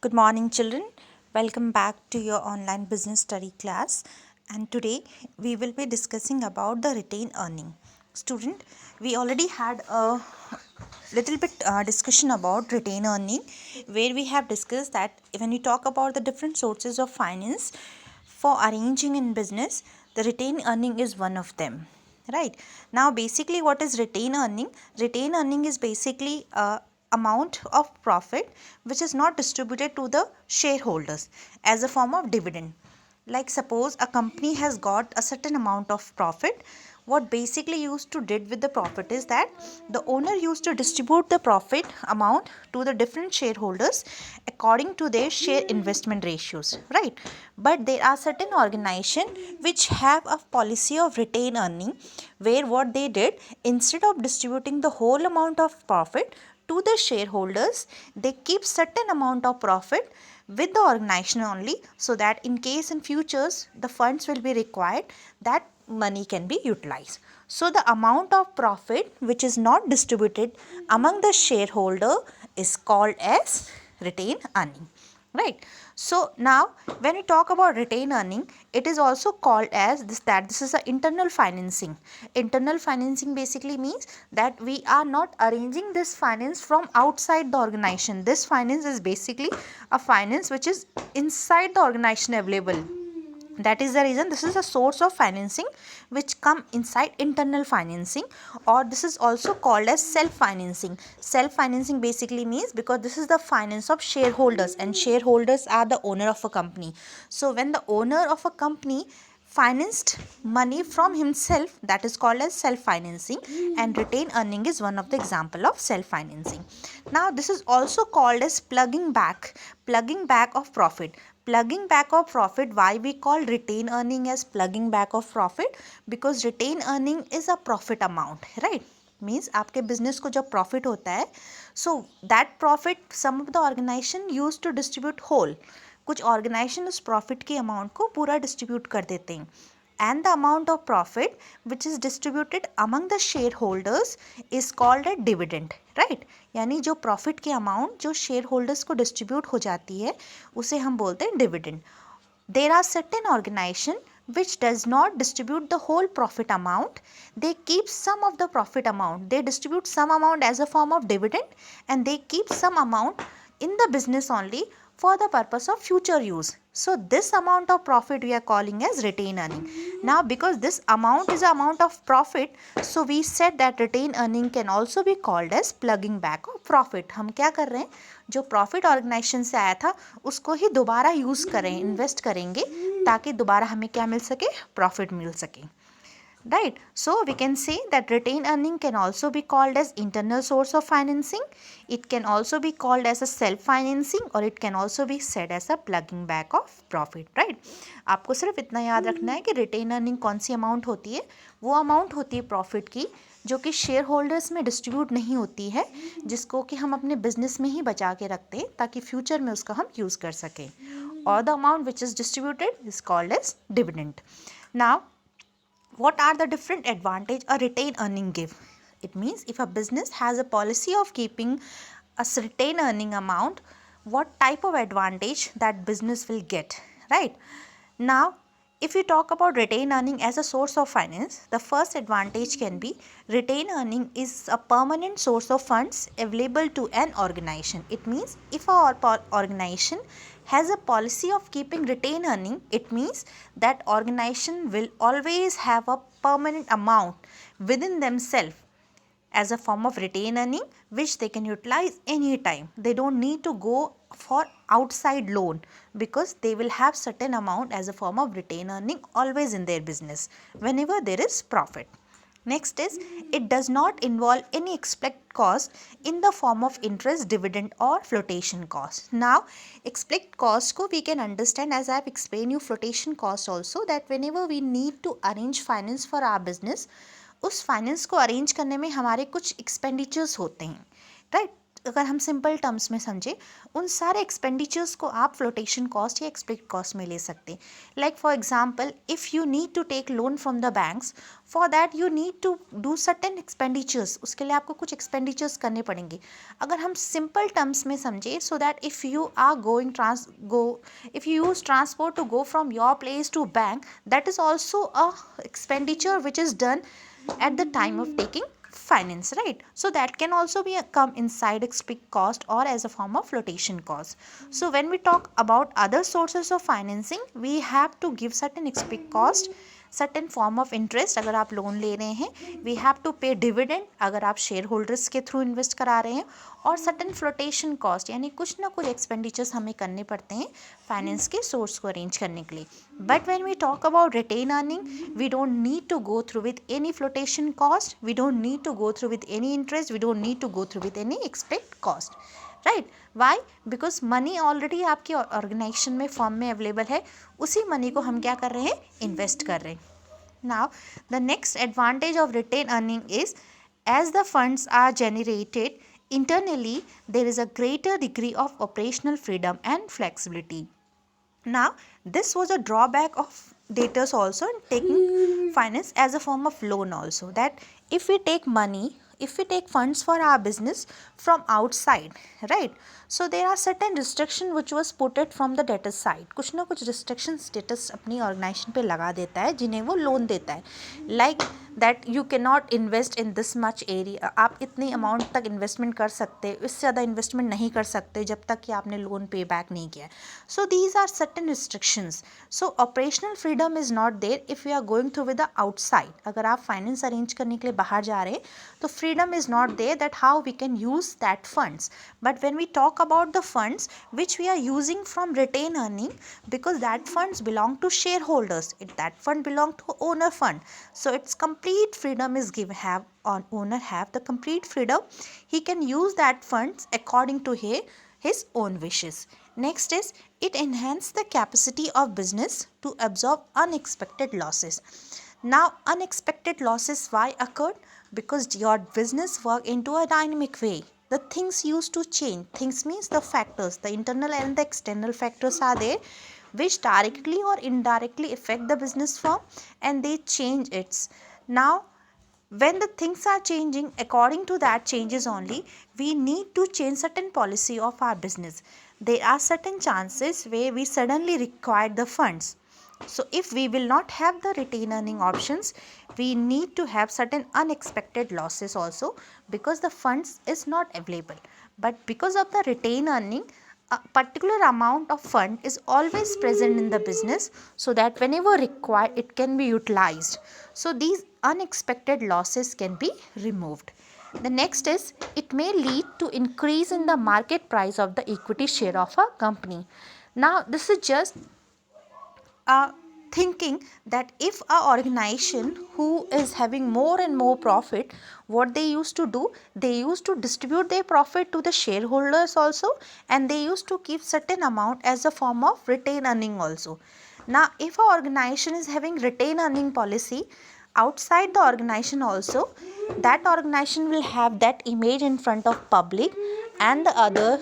Good morning, children. Welcome back to your online business study class. And today we will be discussing about the retained earning. Student, we already had a little bit discussion about retained earning, where we have discussed that when we talk about the different sources of finance for arranging in business, the retained earning is one of them. Right now, basically, what is retained earning? Retained earning is basically amount of profit which is not distributed to the shareholders as a form of dividend. Like suppose a company has got a certain amount of profit, what basically used to did with the profit is that the owner used to distribute the profit amount to the different shareholders according to their share investment ratios, right? But there are certain organization which have a policy of retained earning, where what they did, instead of distributing the whole amount of profit to the shareholders, they keep certain amount of profit with the organization only, so that in case in futures the funds will be required, that money can be utilized. So the amount of profit which is not distributed among the shareholder is called as retained earning, right? So now when we talk about retained earning, it is also called as this is a internal financing. Internal financing basically means that we are not arranging this finance from outside the organization. This finance is basically a finance which is inside the organization available. That is the reason this is a source of financing which come inside internal financing, or this is also called as self financing. Self financing basically means because this is the finance of shareholders, and shareholders are the owner of a company. So when the owner of a company financed money from himself, that is called as self financing, and retained earning is one of the example of self financing. Now this is also called as plugging back of profit. Plugging back of profit, why we call retained earning as plugging back of profit? Because retained earning is a profit amount, right? Means आपके business को जब profit होता है, so that profit sum of the organisation use to distribute whole. कुछ organisation उस profit की amount को पूरा डिस्ट्रीब्यूट कर देते हैं, and the amount of profit which is distributed among the shareholders is called a dividend, right? यानी जो प्रॉफिट की अमाउंट जो शेयर होल्डर्स को डिस्ट्रीब्यूट हो जाती है उसे हम बोलते हैं dividend. There are certain organization which does not distribute the whole profit amount. They keep some of the profit amount. They distribute some amount as a form of dividend, and they keep some amount in the business only for the purpose of future use. So this amount of profit we are calling as retained earning. Now because this amount is amount of profit, so we said that retained earning can also be called as plugging back of profit. हम क्या कर रहे हैं, जो profit organisation से आया था उसको ही दोबारा यूज़ करें, इन्वेस्ट करेंगे ताकि दोबारा हमें क्या मिल सके, प्रॉफिट मिल सके, right? So we can say that retained earning can also be called as internal source of financing. It can also be called as a self financing, or it can also be said as a plugging back of profit, right? आपको सिर्फ इतना याद रखना है कि retain earning कौन सी amount होती है. वो अमाउंट होती है प्रॉफिट की जो कि शेयर होल्डर्स में डिस्ट्रीब्यूट नहीं होती है, जिसको कि हम अपने बिजनेस में ही बचा के रखते हैं ताकि फ्यूचर में उसका हम यूज़ कर सकें. और the amount which is distributed is called as dividend. Now what are the different advantage a retained earning give? It means if a business has a policy of keeping a retained earning amount, what type of advantage that business will get, right? Now if you talk about retained earning as a source of finance, the first advantage can be retained earning is a permanent source of funds available to an organization. It means if our organization has a policy of keeping retained earning, it means that organization will always have a permanent amount within themselves as a form of retained earning which they can utilize anytime. They don't need to go for outside loan because they will have certain amount as a form of retained earning always in their business whenever there is profit. Next is it does not involve any expected cost in the form of interest, dividend or flotation cost. Now expected cost ko we can understand as I have explained you flotation cost also, that whenever we need to arrange finance for our business, उस finance को arrange करने में हमारे कुछ expenditures होते हैं, right? अगर हम सिंपल टर्म्स में समझे, उन सारे एक्सपेंडिचर्स को आप फ्लोटेशन कॉस्ट या एक्सपेक्ट कॉस्ट में ले सकते हैं. Like for example, if you need to take loan from the banks, for that you need to do certain expenditures. उसके लिए आपको कुछ एक्सपेंडिचर्स करने पड़ेंगे. अगर हम सिंपल टर्म्स में समझे, so that if you are if you use transport to go from your place to bank, that is also a expenditure which is done at the time of taking finance, right? So that can also be come inside expected cost or as a form of flotation cost. So when we talk about other sources of financing, we have to give certain expected cost, certain form of interest अगर आप loan ले रहे हैं, we have to पे dividend अगर आप share holders के through invest करा रहे हैं, और सर्टेन फ्लोटेशन कॉस्ट यानी कुछ ना कुछ एक्सपेंडिचर्स हमें करने पड़ते हैं फाइनेंस के सोर्स को अरेंज करने के लिए. But when we talk about retain earning, we don't need to go through with any flotation cost, we don't need to go through with any interest, we don't need to go through with any expect cost, right? Why? Because money already आपकी organization में form में available है, उसी money को हम क्या कर रहे हैं, इन्वेस्ट कर रहे हैं. Now, the next advantage of retained earning is, as the funds are generated internally, there is a greater degree of operational freedom and flexibility. Now, this was a drawback of debtors also in taking finance as a form of loan also, that if we take money, if we take funds for our business from outside, right? So there are certain restriction which was put it from the debtor side. कुछ ना कुछ restrictions debtors अपनी organization पे लगा देता है जिन्हें वो लोन देता है. Like that you cannot invest in this much area. आप इतनी अमाउंट तक इन्वेस्टमेंट कर सकते, इससे ज़्यादा इन्वेस्टमेंट नहीं कर सकते जब तक कि आपने लोन पे बैक नहीं किया. So these are certain restrictions. So operational freedom is not there if you are going through with the outside. अगर आप फाइनेंस अरेंज करने के लिए बाहर जा रहे हैं तो freedom is not there that how we can use that funds. But when we talk about the funds which we are using from retained earning, because that funds belong to shareholders, that fund belong to owner fund, so its complete freedom is owner have the complete freedom. He can use that funds according to his own wishes. Next is, it enhance the capacity of business to absorb unexpected losses. Now, unexpected losses why occurred? Because your business work into a dynamic way. The things used to change. Things means the factors, the internal and the external factors are there which directly or indirectly affect the business firm, and they change its. Now, when the things are changing, according to that changes only, we need to change certain policy of our business. There are certain chances where we suddenly require the funds. So if we will not have the retained earning options, we need to have certain unexpected losses also, because the funds is not available. But because of the retained earning, a particular amount of fund is always present in the business, so that whenever required it can be utilized. So these unexpected losses can be removed. The next is, it may lead to increase in the market price of the equity share of a company. Now this is just thinking that if a organization who is having more and more profit, what they used to do, they used to distribute their profit to the shareholders also, and they used to keep certain amount as a form of retained earning also. Now, if a organization is having retained earning policy outside the organization also, that organization will have that image in front of public, and the other,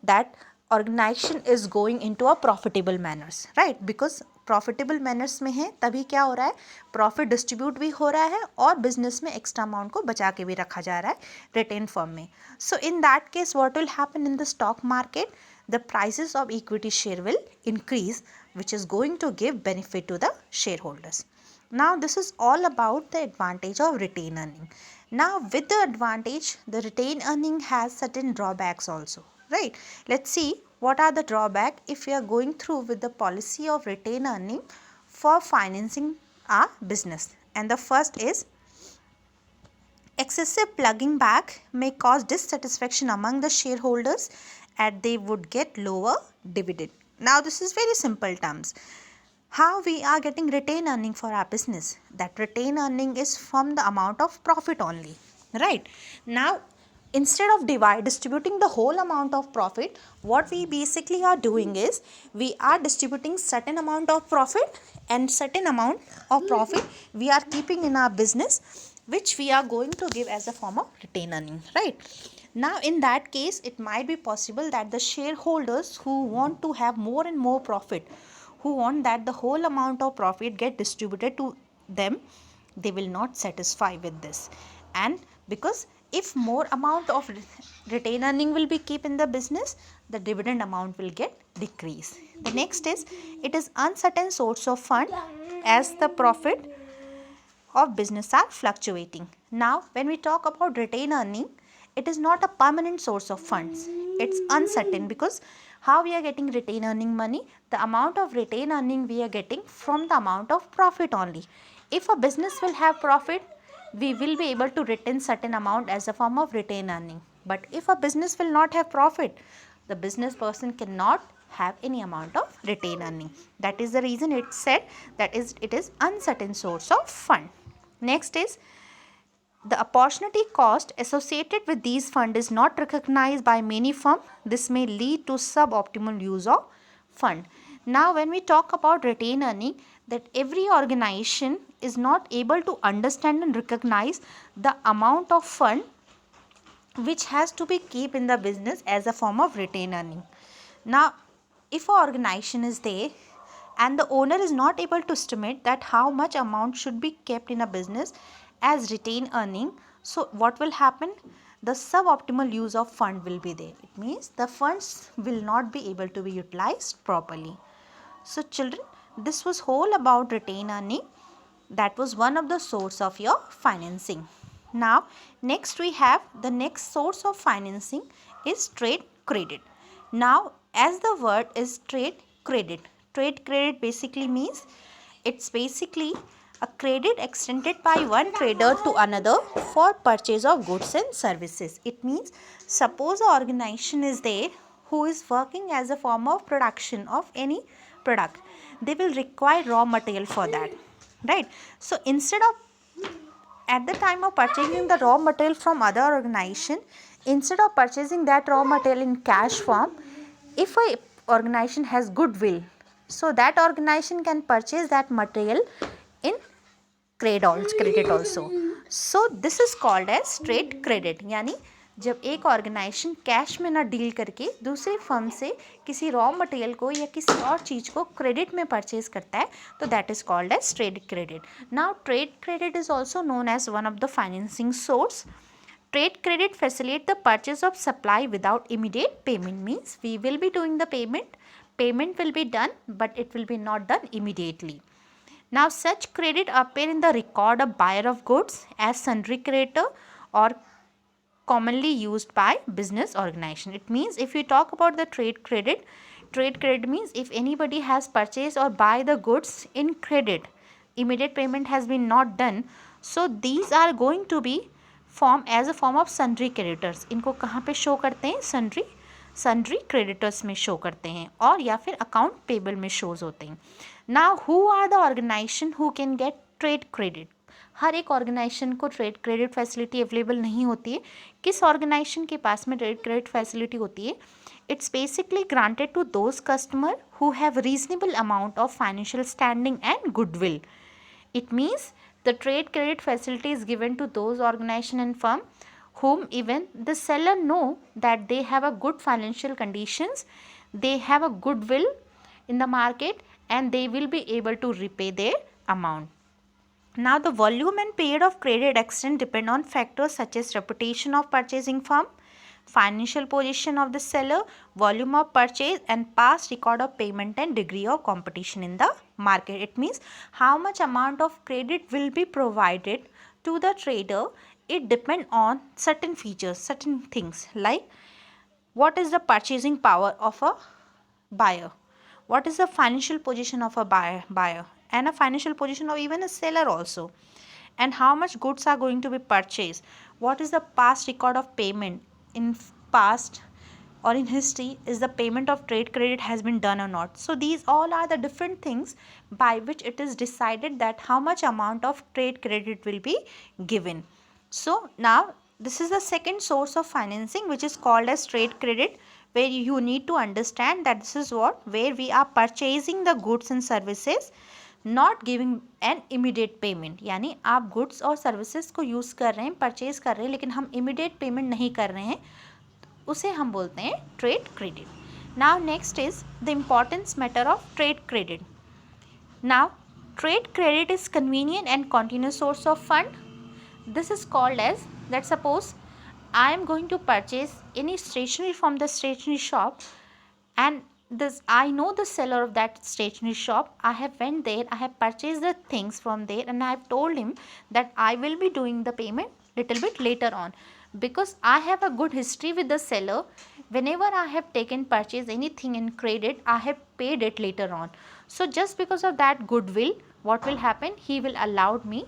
that organization is going into a profitable manners, right? Because profitable manners में है तभी क्या हो रहा है, profit distribute भी हो रहा है और बिजनेस में एक्स्ट्रा अमाउंट को बचा के भी रखा जा रहा है रिटेन फॉर्म में. So in that case what will happen in the stock market, the prices of equity share will increase, which is going to give benefit to the shareholders. Now this is all about the advantage of retained earning. Now with the advantage, the retained earning has certain drawbacks also, right? Let's see what are the drawback if we are going through with the policy of retained earning for financing our business. And the first is, excessive plugging back may cause dissatisfaction among the shareholders, and they would get lower dividend. Now this is very simple terms. How we are getting retained earning for our business? That retained earning is from the amount of profit only, right? Now, instead of distributing the whole amount of profit, what we basically are doing is, we are distributing certain amount of profit, and certain amount of profit we are keeping in our business, which we are going to give as a form of retained earning, right? Now in that case, it might be possible that the shareholders who want to have more and more profit, who want that the whole amount of profit get distributed to them, they will not satisfy with this. And because if more amount of retained earning will be kept in the business, the dividend amount will get decreased. The next is, it is uncertain source of fund as the profit of business are fluctuating. Now when we talk about retained earning, it is not a permanent source of funds. It's uncertain, because how we are getting retained earning money? The amount of retained earning we are getting from the amount of profit only. If a business will have profit, we will be able to retain certain amount as a form of retained earning. But if a business will not have profit, the business person cannot have any amount of retained earning. That is the reason it said that it is uncertain source of fund. Next is, the opportunity cost associated with these funds is not recognized by many firms. This may lead to suboptimal use of fund. Now when we talk about retained earning, that every organization is not able to understand and recognize the amount of fund which has to be kept in the business as a form of retained earning. Now if an organization is there and the owner is not able to estimate that how much amount should be kept in a business as retained earning, so what will happen? The suboptimal use of fund will be there. It means the funds will not be able to be utilized properly. So children, this was whole about retained earning. That was one of the source of your financing. Now next we have the next source of financing is trade credit. Now as the word is trade credit basically means it's basically a credit extended by one trader to another for purchase of goods and services. It means suppose an organization is there who is working as a form of production of any product. They will require raw material for that, right? So instead of at the time of purchasing the raw material from other organization, instead of purchasing that raw material in cash form, if a organization has goodwill, so that organization can purchase that material in credit also. So this is called as trade credit. यानी जब एक organisation cash में ना deal करके दूसरी firm से किसी raw material को या किसी और चीज़ को क्रेडिट में परचेज करता है, तो that is called as trade credit. Now trade credit is also known as one of the financing source. Trade credit facilitate the purchase of supply without immediate payment. Means we will be doing the payment will be done, but it will be not done immediately. Now such credit appear in the record of buyer of goods as sundry creditor or commonly used by business organization. It means if you talk about the trade credit means if anybody has purchased or buy the goods in credit, immediate payment has been not done, so these are going to be form as a form of sundry creditors. इनको कहाँ पे show करते हैं? Sundry creditors में show करते हैं, और या फिर अकाउंट पेबल में शोज होते हैं. Now who are the organisation who can get trade credit? हर एक ऑर्गेनाइजेशन को ट्रेड क्रेडिट फैसिलिटी अवेलेबल नहीं होती है. किस ऑर्गेनाइजेशन के पास में ट्रेड क्रेडिट फैसिलिटी होती है? It's basically granted to those customer who have reasonable amount of financial standing and goodwill. It means the trade credit facility is given to those organization and firm whom even the seller know that they have a good financial conditions, they have a goodwill in the market, and they will be able to repay their amount. Now the volume and period of credit extent depend on factors such as reputation of purchasing firm, financial position of the seller, volume of purchase, and past record of payment and degree of competition in the market. It means how much amount of credit will be provided to the trader. It depends on certain features, certain things like what is the purchasing power of a buyer, what is the financial position of a buyer and a financial position of even a seller also, and how much goods are going to be purchased, what is the past record of payment in past or in history, is the payment of trade credit has been done or not. So these all are the different things by which it is decided that how much amount of trade credit will be given. So now this is the second source of financing, which is called as trade credit, where you need to understand that this is where we are purchasing the goods and services not giving an immediate payment, यानी आप goods और services को use कर रहे हैं, purchase कर रहे हैं, लेकिन हम इमीडिएट पेमेंट नहीं कर रहे हैं, उसे हम बोलते हैं trade credit. Now next is the importance matter of trade credit. Now trade credit is convenient and continuous source of fund. This is called as that suppose I am going to purchase any stationery from the stationery shop, and this I know the seller of that stationery shop. I have went there, I have purchased the things from there, and I have told him that I will be doing the payment little bit later on, because I have a good history with the seller. Whenever I have taken purchase anything in credit, I have paid it later on. So just because of that goodwill, what will happen, he will allow me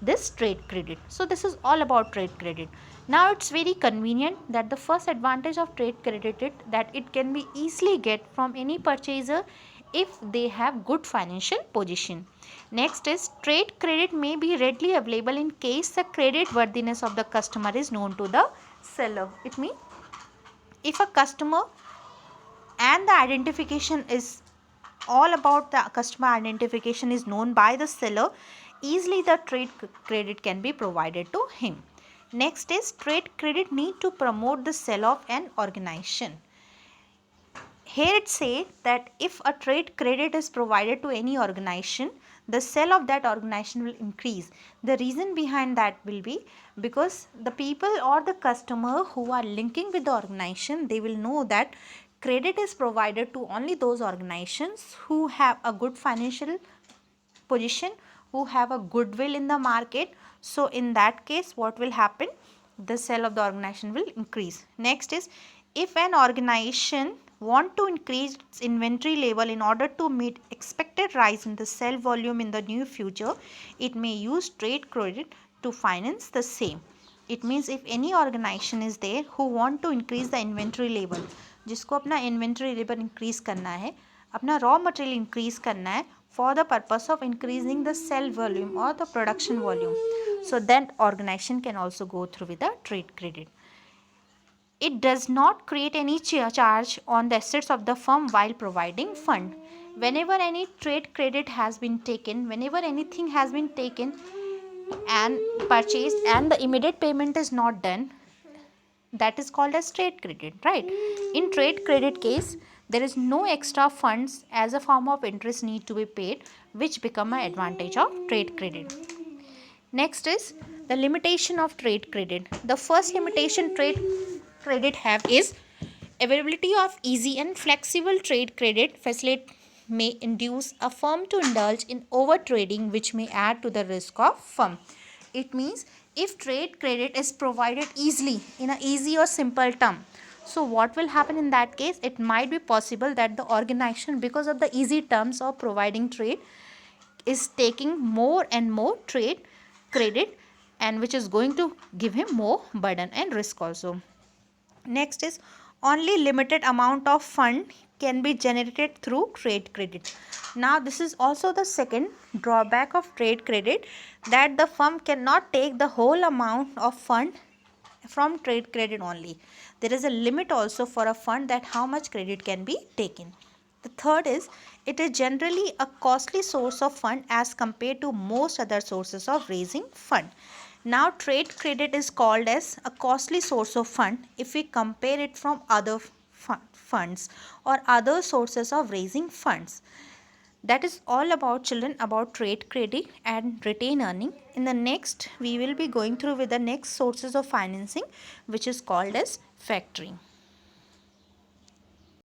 this trade credit. So this is all about trade credit. Now it's very convenient that the first advantage of trade credit is that it can be easily get from any purchaser if they have good financial position. Next is trade credit may be readily available in case the credit worthiness of the customer is known to the seller. It means if a customer and the identification is all about the customer identification is known by the seller, easily the trade credit can be provided to him. Next is trade credit need to promote the sale of an organization. Here it says that if a trade credit is provided to any organization, the sale of that organization will increase. The reason behind that will be because the people or the customer who are linking with the organization, they will know that credit is provided to only those organizations who have a good financial position, who have a goodwill in the market. So in that case, what will happen, the sale of the organization will increase. Next is if an organization want to increase its inventory level in order to meet expected rise in the sale volume in the near future, it may use trade credit to finance the same. It means if any organization is there who want to increase the inventory level, जिसको अपना inventory level increase करना है, अपना raw material increase करना है for the purpose of increasing the sale volume और the production volume, so that organization can also go through with the trade credit. It does not create any charge on the assets of the firm while providing fund. Whenever any trade credit has been taken, whenever anything has been taken and purchased and the immediate payment is not done, that is called as trade credit, right? In trade credit case, there is no extra funds as a form of interest need to be paid, which become an advantage of trade credit. Next is the limitation of trade credit. The first limitation trade credit have is availability of easy and flexible trade credit facility may induce a firm to indulge in over trading, which may add to the risk of firm. It means if trade credit is provided easily in a easy or simple term, so what will happen in that case, it might be possible that the organization, because of the easy terms of providing trade, is taking more and more trade credit, and which is going to give him more burden and risk also. Next is only limited amount of fund can be generated through trade credit. Now this is also the second drawback of trade credit, that the firm cannot take the whole amount of fund from trade credit only. There is a limit also for a fund that how much credit can be taken. The third is it is generally a costly source of fund as compared to most other sources of raising fund. Now trade credit is called as a costly source of fund if we compare it from other funds or other sources of raising funds. That is all about children about trade credit and retained earning. In the next we will be going through with the next sources of financing, which is called as factoring.